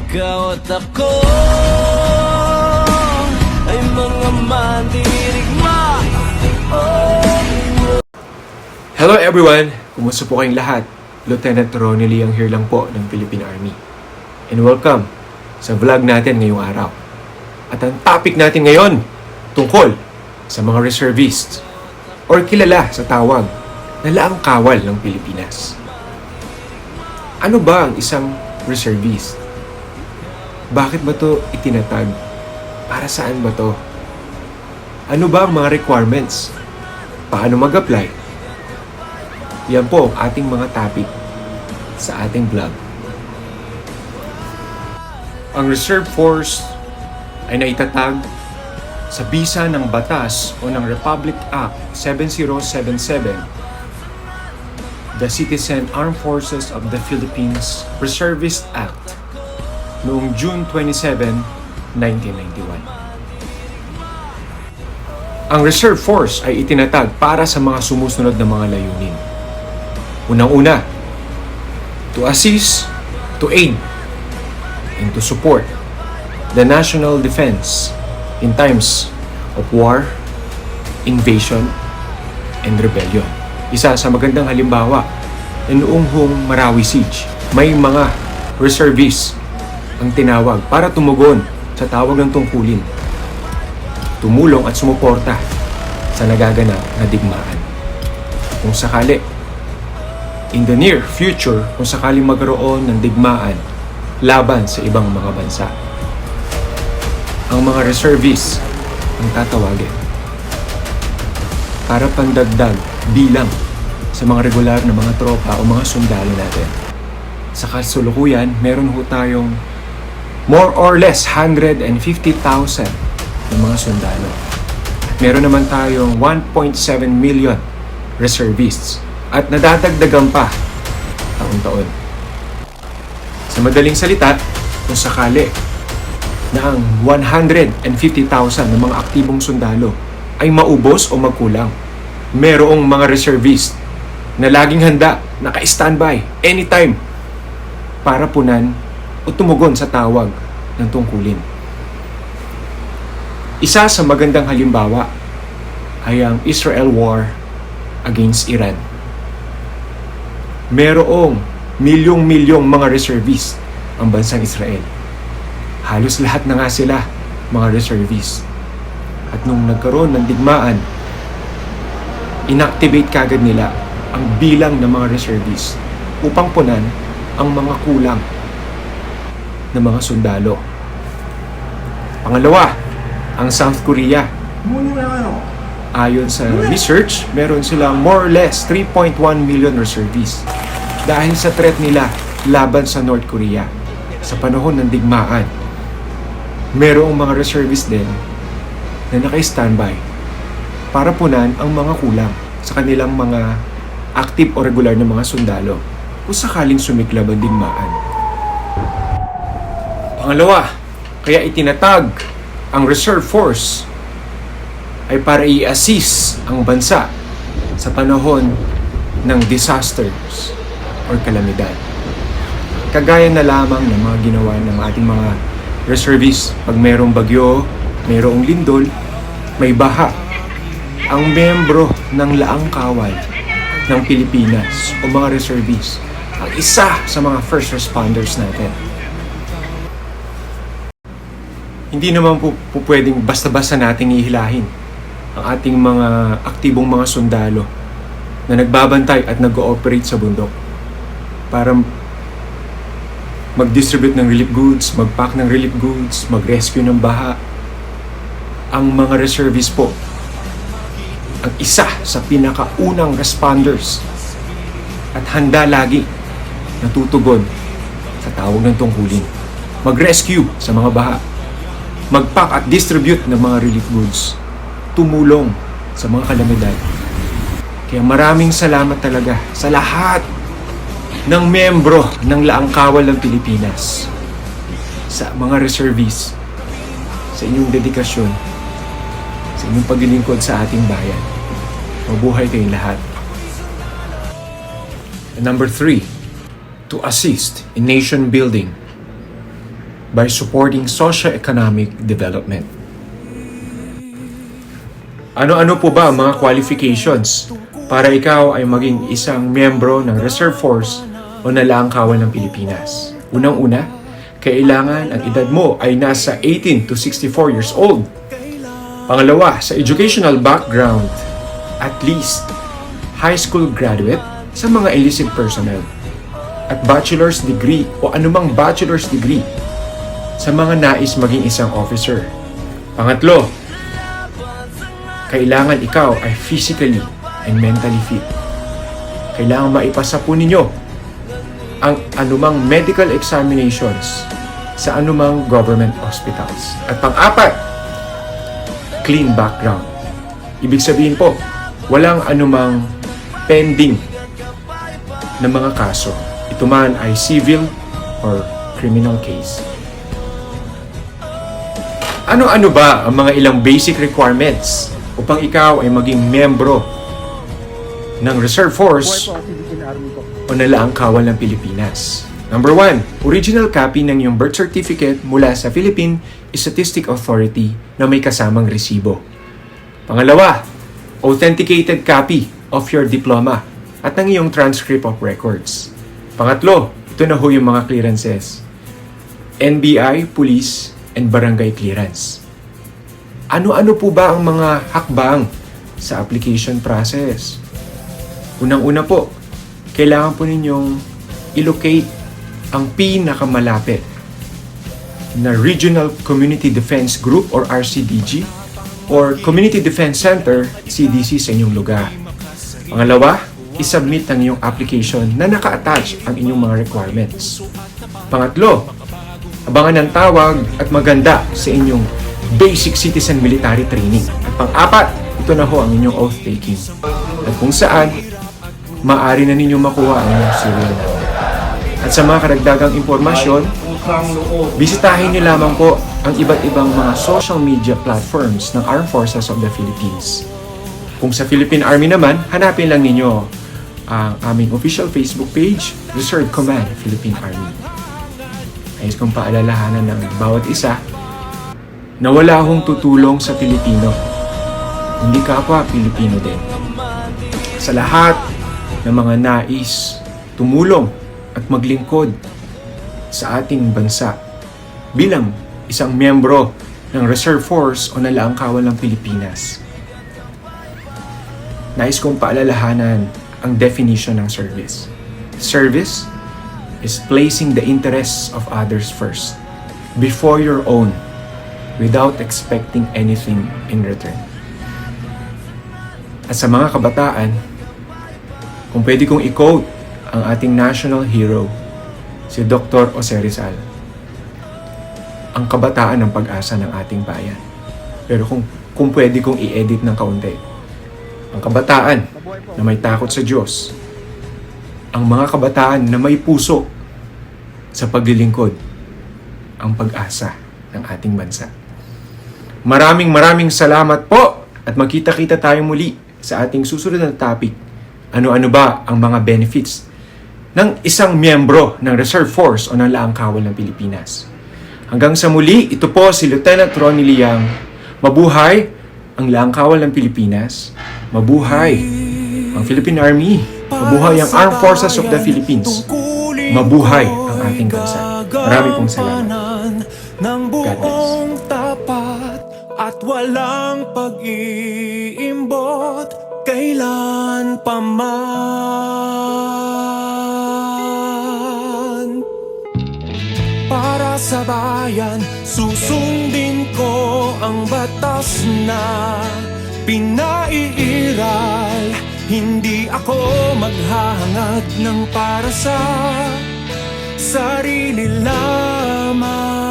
Ikaw at ako ay mga mandirigma. Hello everyone! Kumusta po kayong lahat? Lieutenant Ronnie Liang here lang po ng Philippine Army. And welcome sa vlog natin ngayong araw. At ang topic natin ngayon tungkol sa mga reservists or kilala sa tawag na laang kawal ng Pilipinas. Ano ba ang isang reservist? Bakit ba ito itinatag? Para saan ba ito? Ano ba ang mga requirements? Paano mag-apply? Yan po ang ating mga topic sa ating vlog. Ang Reserve Force ay naitatag sa bisa ng batas o ng Republic Act 7077, the Citizen Armed Forces of the Philippines Reservist Act noong June 27, 1991. Ang Reserve Force ay itinatag para sa mga sumusunod na mga layunin. Unang-una, to assist, to aid, and to support the national defense in times of war, invasion, and rebellion. Isa sa magandang halimbawa na noong Marawi Siege, may mga reservists ang tinawag para tumugon sa tawag ng tungkulin, tumulong at sumuporta sa nagaganap na digmaan. Kung sakali, in the near future, kung sakaling magkaroon ng digmaan laban sa ibang mga bansa, ang mga reservists ang tatawagin para pandagdag bilang sa mga regular na mga tropa o mga sundalo natin. Sa kasulukuyan, meron ho tayong more or less 150,000 na mga sundalo. Meron naman tayong 1.7 million reservists at nadadagdagan pa taon-taon. Sa madaling salita, kung sakali na ang 150,000 ng mga aktibong sundalo ay maubos o magkulang, merong mga reservist na laging handa, naka-standby, anytime, para punan o tumugon sa tawag ng tungkulin. Isa sa magandang halimbawa ay ang Israel War against Iran. Merong milyong-milyong mga reservists ang bansang Israel. Halos lahat na nga sila mga reservists. At nung nagkaroon ng digmaan, inactivate kagad nila ang bilang ng mga reservists upang punan ang mga kulang ng mga sundalo. Pangalawa, ang South Korea. Ayon sa research, meron silang more or less 3.1 million reservists dahil sa threat nila laban sa North Korea. Sa panahon ng digmaan, merong mga reservists din na naka-standby para punan ang mga kulang sa kanilang mga active o regular na mga sundalo kung sakaling sumiklab ang digmaan. Pangalawa, kaya itinatag ang Reserve Force ay para i-assist ang bansa sa panahon ng disasters or kalamidad. Kagaya na lamang ng mga ginawa ng ating mga reservists pag mayroong bagyo, mayroong lindol, may baha. Ang membro ng laang kawal ng Pilipinas o mga reservists ang isa sa mga first responders natin. Hindi naman po pwedeng basta-basta nating ihilahin ang ating mga aktibong mga sundalo na nagbabantay at nag-ooperate sa bundok para mag-distribute ng relief goods, mag-pack ng relief goods, mag-rescue ng baha. Ang mga reservists po ang isa sa pinakaunang responders at handa lagi natutugon sa tawag ng tungkulin. Mag-rescue sa mga baha, mag-pack at distribute ng mga relief goods, tumulong sa mga kalamidad. Kaya maraming salamat talaga sa lahat ng membro ng Laang Kawal ng Pilipinas, sa mga reservists, sa inyong dedikasyon, sa inyong paglilingkod sa ating bayan. Mabuhay kayong lahat. And number 3, to assist in nation building. by supporting socio-economic development. Ano-ano po ba ang mga qualifications para ikaw ay maging isang miyembro ng Reserve Force o Nalaang Kawal ng Pilipinas? Unang-una, kailangan ang edad mo ay nasa 18 to 64 years old. Pangalawa, sa educational background, at least high school graduate sa mga enlisted personnel at bachelor's degree o anumang bachelor's degree sa mga nais maging isang officer. Pangatlo, kailangan ikaw ay physically and mentally fit. Kailangan maipasa po ninyo ang anumang medical examinations sa anumang government hospitals. At pang-apat, clean background. Ibig sabihin po, walang anumang pending na mga kaso. Ito man ay civil or criminal case. Ano-ano ba ang mga ilang basic requirements upang ikaw ay maging miyembro ng Reserve Force o Nalaang Kawal ng Pilipinas? Number 1, original copy ng iyong birth certificate mula sa Philippine Statistic Authority na may kasamang resibo. Pangalawa, authenticated copy of your diploma at ng iyong transcript of records. Pangatlo, ito na ho yung mga clearances: NBI, police, and barangay clearance. Ano-ano po ba ang mga hakbang sa application process? Unang-una po, kailangan po ninyong i-locate ang pinakamalapit na Regional Community Defense Group or RCDG or Community Defense Center, CDC, sa inyong lugar. Pangalawa, isubmit ang inyong application na naka-attach ang inyong mga requirements. Pangatlo, abangan ng tawag at maganda sa inyong basic citizen military training. At pang-apat, ito na ho ang inyong oath-taking. At kung saan, maaari na ninyong makuha ang inyong serial number. At sa mga karagdagang impormasyon, bisitahin niyo lamang po ang iba't ibang mga social media platforms ng Armed Forces of the Philippines. Kung sa Philippine Army naman, hanapin lang ninyo ang aming official Facebook page, Reserve Command Philippine Army. Ayos kong paalalahanan ng bawat isa na wala akong tutulong sa Pilipino. Hindi kapwa Pilipino din. Sa lahat ng mga nais tumulong at maglingkod sa ating bansa bilang isang miyembro ng Reserve Force o Nalaang Kawal ng Pilipinas. Nais kong paalalahanan ang definition ng service. Service is placing the interests of others first, before your own, without expecting anything in return. At sa mga kabataan, kung pwede kong i-quote ang ating national hero, si Dr. Jose Rizal, ang kabataan ng pag-asa ng ating bayan. Pero kung pwede kong i-edit ng kaunti, ang kabataan na may takot sa Diyos, ang mga kabataan na may puso sa paglilingkod, ang pag-asa ng ating bansa. Maraming salamat po at magkita-kita tayo muli sa ating susunod na topic. Ano-ano ba ang mga benefits ng isang miyembro ng Reserve Force o ng Nalaang Kawal ng Pilipinas? Hanggang sa muli, ito po si Lieutenant Ronnie Liang. Mabuhay ang Nalaang Kawal ng Pilipinas. Mabuhay ang Philippine Army. Mabuhay ang Armed Forces of the Philippines. Mabuhay ang ating bansa. Marami pong salamat. God bless. At walang pag-iimbot kailan pa man. Para sa bayan, susundin ko ang batas na pinaiiral. Hindi ako maghahangad ng para sa sarili lamang.